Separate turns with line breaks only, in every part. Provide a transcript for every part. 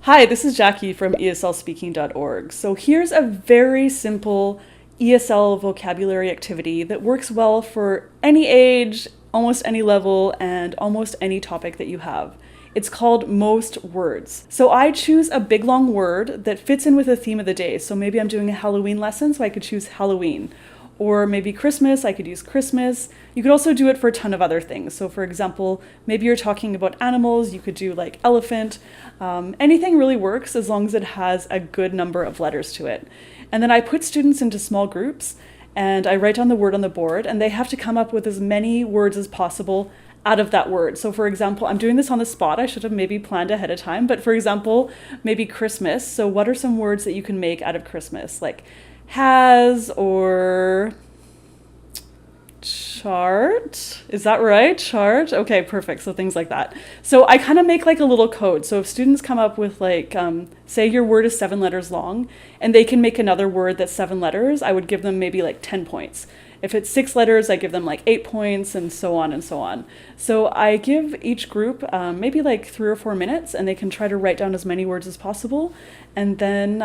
Hi, this is Jackie from ESLspeaking.org. So here's a very simple ESL vocabulary activity that works well for any age, almost any level, and almost any topic that you have. It's called most words. So I choose a big long word that fits in with the theme of the day. So maybe I'm doing a Halloween lesson, so I could choose Halloween. Or maybe Christmas, I could use Christmas. You could also do it for a ton of other things. So for example, maybe you're talking about animals, you could do like elephant. Anything really works as long as it has a good number of letters to it. And then I put students into small groups and I write down the word on the board and they have to come up with as many words as possible out of that word. So for example, I'm doing this on the spot. I should have maybe planned ahead of time, but for example, maybe Christmas. So what are some words that you can make out of Christmas? Like has or chart. Is that right? Chart? Okay, perfect. So things like that. So I kind of make like a little code. So if students come up with like, say your word is 7 letters long and they can make another word that's 7 letters, I would give them maybe like 10 points. If it's 6 letters, I give them like 8 points and so on and so on. So I give each group maybe like 3 or 4 minutes and they can try to write down as many words as possible. And then,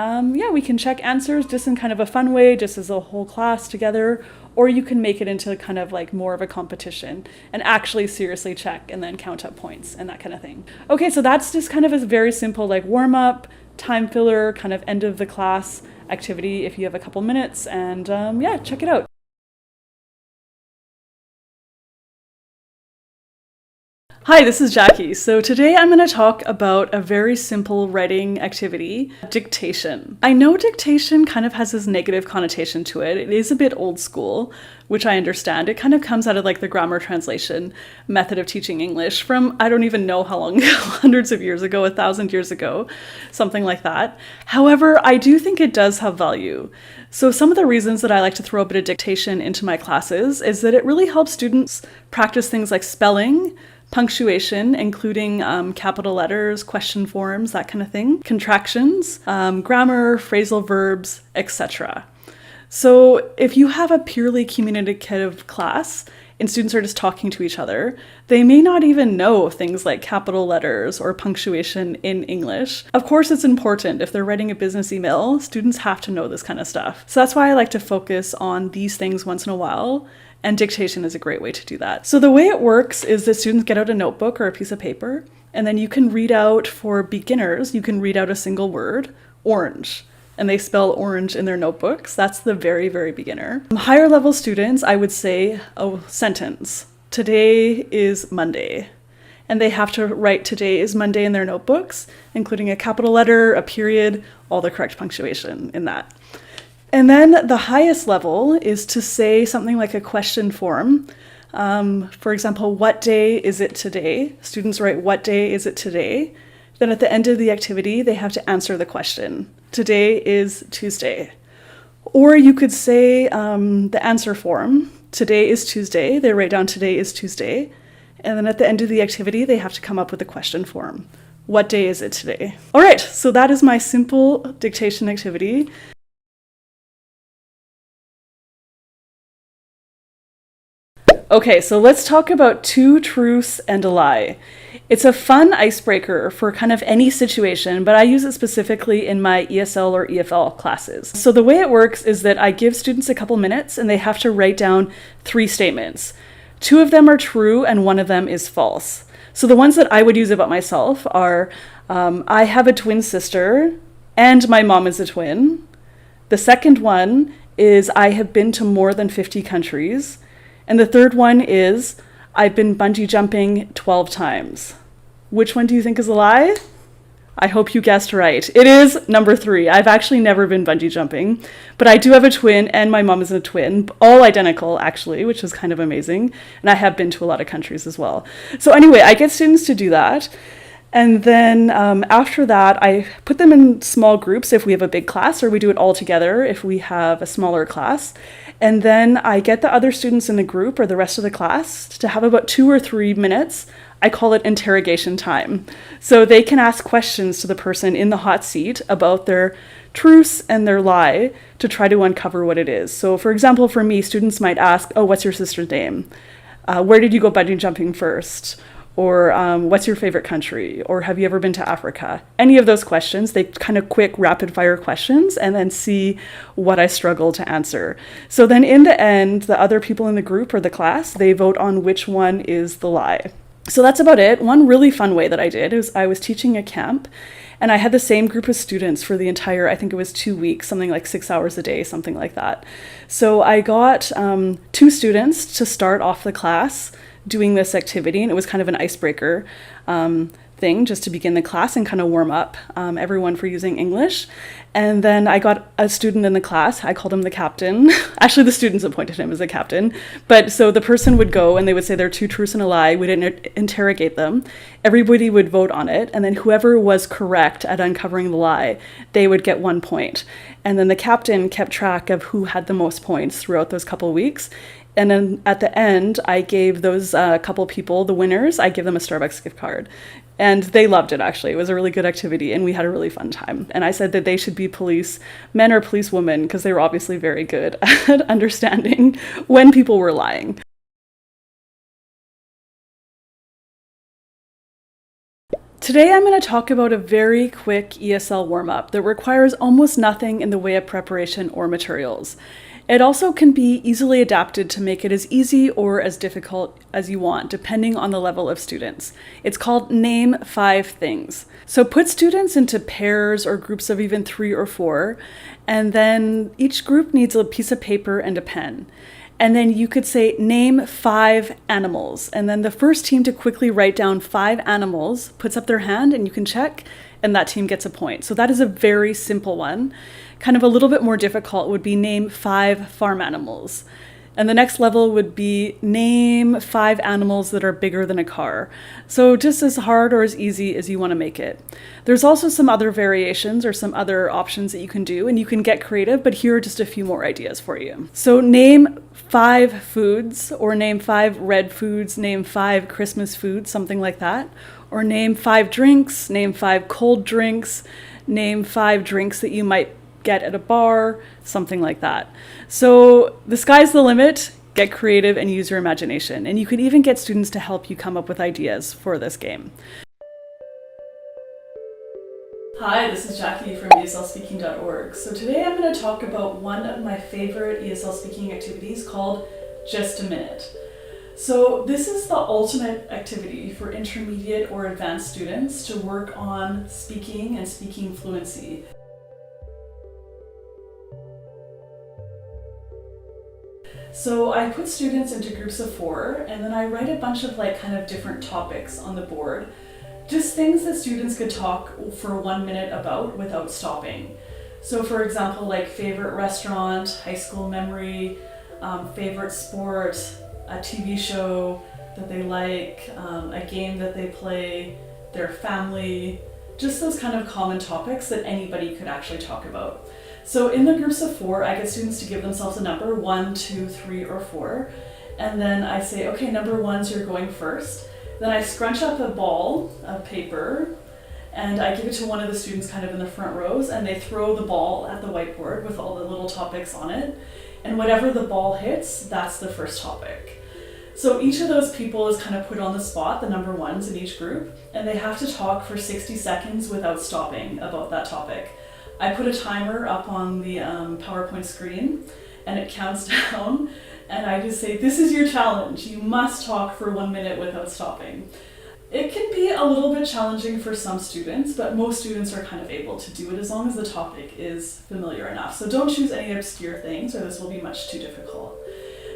we can check answers just in kind of a fun way, just as a whole class together. Or you can make it into kind of like more of a competition and actually seriously check and then count up points and that kind of thing. Okay, so that's just kind of a very simple like warm up, time filler, kind of end of the class activity if you have a couple minutes. And check it out. Hi, this is Jackie. So today I'm going to talk about a very simple writing activity, dictation. I know dictation kind of has this negative connotation to it. It is a bit old school, which I understand. It kind of comes out of like the grammar translation method of teaching English from I don't even know how long ago, hundreds of years ago, 1,000 years ago, something like that. However, I do think it does have value. So some of the reasons that I like to throw a bit of dictation into my classes is that it really helps students practice things like spelling, punctuation, including capital letters, question forms, that kind of thing, contractions, grammar, phrasal verbs, etc. So if you have a purely communicative class and students are just talking to each other, they may not even know things like capital letters or punctuation in English. Of course, it's important. If they're writing a business email, students have to know this kind of stuff. So that's why I like to focus on these things once in a while. And dictation is a great way to do that. So the way it works is that students get out a notebook or a piece of paper, and then you can read out, for beginners, you can read out a single word, orange. And they spell orange in their notebooks. That's the very, very beginner. Higher level students, I would say a sentence. Today is Monday. And they have to write today is Monday in their notebooks, including a capital letter, a period, all the correct punctuation in that. And then the highest level is to say something like a question form. For example, what day is it today? Students write, what day is it today? Then at the end of the activity, they have to answer the question. Today is Tuesday. Or you could say the answer form. Today is Tuesday. They write down today is Tuesday. And then at the end of the activity, they have to come up with a question form. What day is it today? All right, so that is my simple dictation activity. Okay, so let's talk about 2 truths and a lie. It's a fun icebreaker for kind of any situation, but I use it specifically in my ESL or EFL classes. So the way it works is that I give students a couple minutes and they have to write down 3 statements. 2 of them are true and 1 of them is false. So the ones that I would use about myself are, I have a twin sister and my mom is a twin. The second one is, I have been to more than 50 countries. And the third one is, I've been bungee jumping 12 times. Which one do you think is a lie? I hope you guessed right. It is number 3. I've actually never been bungee jumping, but I do have a twin and my mom is a twin, all identical actually, which is kind of amazing. And I have been to a lot of countries as well. So anyway, I get students to do that. And then after that, I put them in small groups if we have a big class, or we do it all together if we have a smaller class. And then I get the other students in the group or the rest of the class to have about 2 or 3 minutes. I call it interrogation time. So they can ask questions to the person in the hot seat about their truths and their lie to try to uncover what it is. So for example, for me, students might ask, oh, what's your sister's name? Where did you go bungee jumping first? or what's your favorite country, or have you ever been to Africa? Any of those questions, they kind of quick rapid fire questions, and then see what I struggle to answer. So then in the end, the other people in the group or the class, they vote on which one is the lie. So that's about it. One really fun way that I did is I was teaching a camp, and I had the same group of students for the entire, I think it was 2 weeks, something like 6 hours a day, something like that. So I got 2 students to start off the class doing this activity, and it was kind of an icebreaker thing just to begin the class and kind of warm up everyone for using English. And then I got a student in the class, I called him the captain. Actually, the students appointed him as the captain. But so the person would go and they would say their 2 truths and a lie. We'd interrogate them. Everybody would vote on it. And then whoever was correct at uncovering the lie, they would get 1 point. And then the captain kept track of who had the most points throughout those couple of weeks. And then at the end, I gave those couple people, the winners, I gave them a Starbucks gift card. And they loved it, actually. It was a really good activity, and we had a really fun time. And I said that they should be police men or police women, because they were obviously very good at understanding when people were lying. Today I'm going to talk about a very quick ESL warm-up that requires almost nothing in the way of preparation or materials. It also can be easily adapted to make it as easy or as difficult as you want, depending on the level of students. It's called Name 5 Things. So put students into pairs or groups of even 3 or 4, and then each group needs a piece of paper and a pen. And then you could say, name 5 animals. And then the first team to quickly write down 5 animals puts up their hand, and you can check, and that team gets a point. So that is a very simple one. Kind of a little bit more difficult would be name 5 farm animals. And the next level would be name 5 animals that are bigger than a car. So just as hard or as easy as you want to make it. There's also some other variations or some other options that you can do, and you can get creative, but here are just a few more ideas for you. So name 5 foods, or name 5 red foods, name 5 Christmas foods, something like that. Or name 5 drinks, name 5 cold drinks, name 5 drinks that you might get at a bar, something like that. So the sky's the limit. Get creative and use your imagination. And you can even get students to help you come up with ideas for this game. Hi, this is Jackie from ESLspeaking.org. So today I'm going to talk about one of my favorite ESL speaking activities called Just a Minute. So this is the ultimate activity for intermediate or advanced students to work on speaking and speaking fluency. So I put students into groups of 4, and then I write a bunch of kind of different topics on the board. Just things that students could talk for 1 minute about without stopping. So for example, like favorite restaurant, high school memory, favorite sport, a TV show that they like, a game that they play, their family, just those kind of common topics that anybody could actually talk about. So in the groups of 4, I get students to give themselves a number, 1, 2, 3, or 4. And then I say, okay, number 1, so you're going first. Then I scrunch up a ball of paper, and I give it to one of the students kind of in the front rows, and they throw the ball at the whiteboard with all the little topics on it. And whatever the ball hits, that's the first topic. So each of those people is kind of put on the spot, the number 1s in each group, and they have to talk for 60 seconds without stopping about that topic. I put a timer up on the PowerPoint screen, and it counts down, and I just say, this is your challenge. You must talk for 1 minute without stopping. It can be a little bit challenging for some students, but most students are kind of able to do it as long as the topic is familiar enough. So don't choose any obscure things, or this will be much too difficult.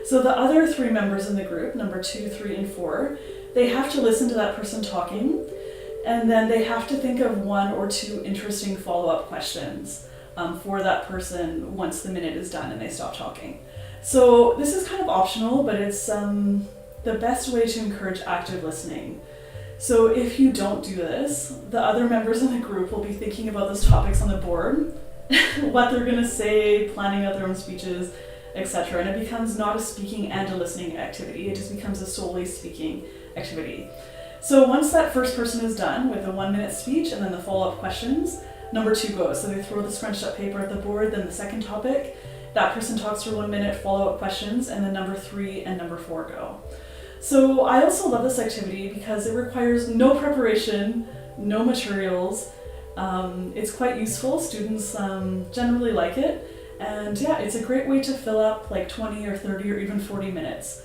So the other 3 members in the group, number 2, 3, and 4, they have to listen to that person talking, and then they have to think of 1 or 2 interesting follow-up questions for that person once the minute is done and they stop talking. So this is kind of optional, but it's the best way to encourage active listening. So if you don't do this, the other members in the group will be thinking about those topics on the board, what they're going to say, planning out their own speeches, etc. And it becomes not a speaking and a listening activity, it just becomes a solely speaking activity. So once that first person is done with the 1 minute speech and then the follow-up questions, number 2 goes. So they throw the scrunched up paper at the board, then the second topic, that person talks for 1 minute, follow-up questions, and then number 3 and number 4 go. So I also love this activity because it requires no preparation, no materials. It's quite useful. Students generally like it. And yeah, it's a great way to fill up like 20 or 30 or even 40 minutes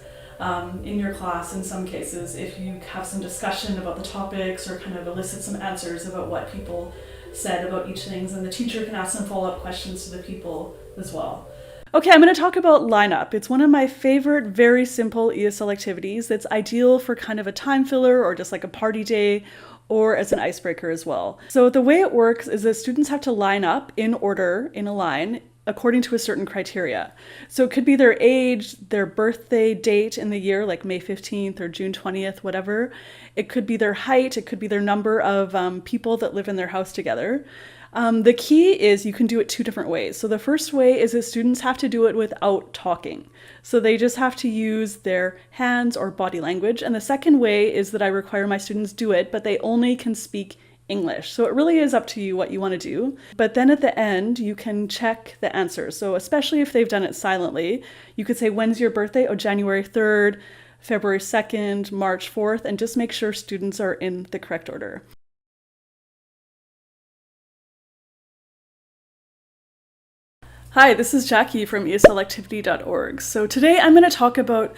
in your class in some cases if you have some discussion about the topics or kind of elicit some answers about what people said about each things, and the teacher can ask some follow-up questions to the people as well. Okay, I'm going to talk about lineup. It's one of my favorite, very simple ESL activities that's ideal for kind of a time filler or just like a party day or as an icebreaker as well. So the way it works is that students have to line up in order in a line according to a certain criteria. So it could be their age, their birthday date in the year, like May 15th or June 20th, whatever. It could be their height, it could be their number of people that live in their house together. The key is you can do it two different ways. So the first way is that students have to do it without talking. So they just have to use their hands or body language. And the second way is that I require my students do it, but they only can speak English. So it really is up to you what you want to do. But then at the end, you can check the answers. So especially if they've done it silently, you could say, when's your birthday? Oh, January 3rd, February 2nd, March 4th, and just make sure students are in the correct order. Hi, this is Jackie from ESLactivity.org. So today I'm going to talk about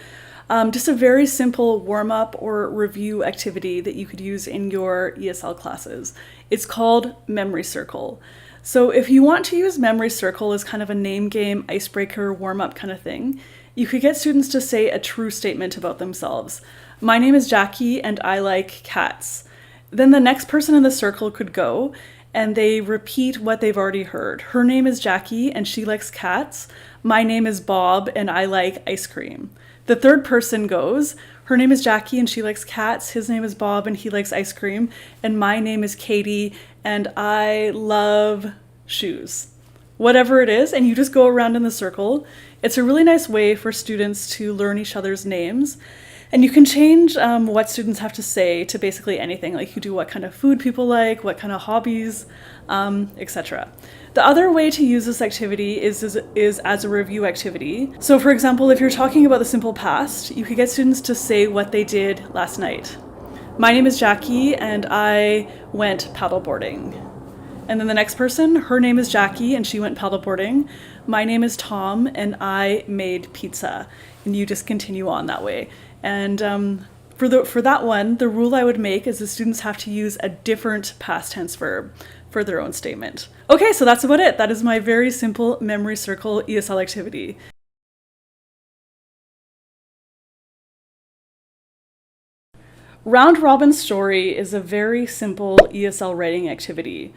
just a very simple warm-up or review activity that you could use in your ESL classes. It's called Memory Circle. So if you want to use Memory Circle as kind of a name game, icebreaker, warm-up kind of thing, you could get students to say a true statement about themselves. My name is Jackie and I like cats. Then the next person in the circle could go and they repeat what they've already heard. Her name is Jackie and she likes cats. My name is Bob and I like ice cream. The third person goes, her name is Jackie and she likes cats. His name is Bob and he likes ice cream. And my name is Katie and I love shoes. Whatever it is, and you just go around in the circle. It's a really nice way for students to learn each other's names. And you can change what students have to say to basically anything, like you do what kind of food people like, what kind of hobbies, etc. The other way to use this activity is as a review activity. So for example, if you're talking about the simple past, you could get students to say what they did last night. My name is Jackie and I went paddleboarding. And then the next person, her name is Jackie and she went paddleboarding. My name is Tom and I made pizza. And you just continue on that way. And for that one, the rule I would make is the students have to use a different past tense verb for their own statement. Okay, so that's about it. That is my very simple Memory Circle ESL activity. Round Robin Story is a very simple ESL writing activity.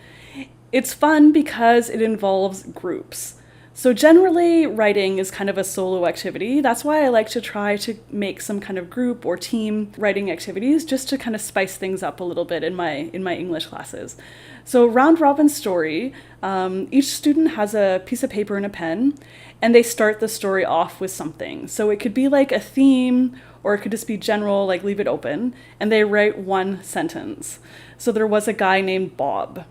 It's fun because it involves groups. So generally, writing is kind of a solo activity. That's why I like to try to make some kind of group or team writing activities just to kind of spice things up a little bit in my English classes. So Round Robin Story, each student has a piece of paper and a pen, and they start the story off with something. So it could be like a theme, or it could just be general, like leave it open, and they write one sentence. So there was a guy named Bob.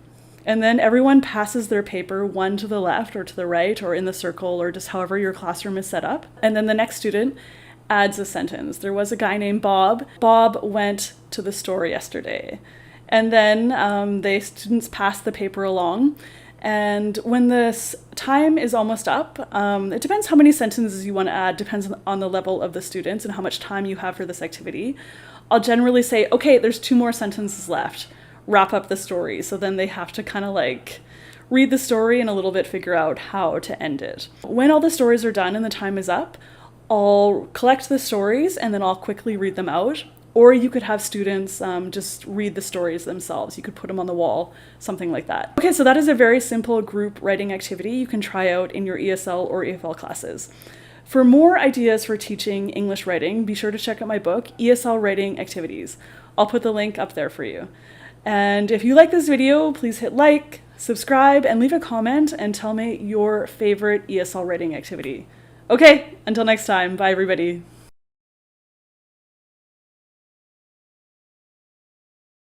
And then everyone passes their paper, one to the left or to the right or in the circle or just however your classroom is set up. And then the next student adds a sentence. There was a guy named Bob. Bob went to the store yesterday. And then the students pass the paper along. And when this time is almost up, it depends how many sentences you want to add, depends on the level of the students and how much time you have for this activity. I'll generally say, okay, there's 2 more sentences left. Wrap up the story. So then they have to kind of like read the story and a little bit figure out how to end it. When all the stories are done and the time is up, I'll collect the stories and then I'll quickly read them out. Or you could have students just read the stories themselves. You could put them on the wall, something like that. Okay, so that is a very simple group writing activity you can try out in your ESL or EFL classes. For more ideas for teaching English writing, be sure to check out my book, ESL Writing Activities. I'll put the link up there for you. And if you like this video, please hit like, subscribe, and leave a comment and tell me your favorite ESL writing activity. Okay, until next time, bye everybody.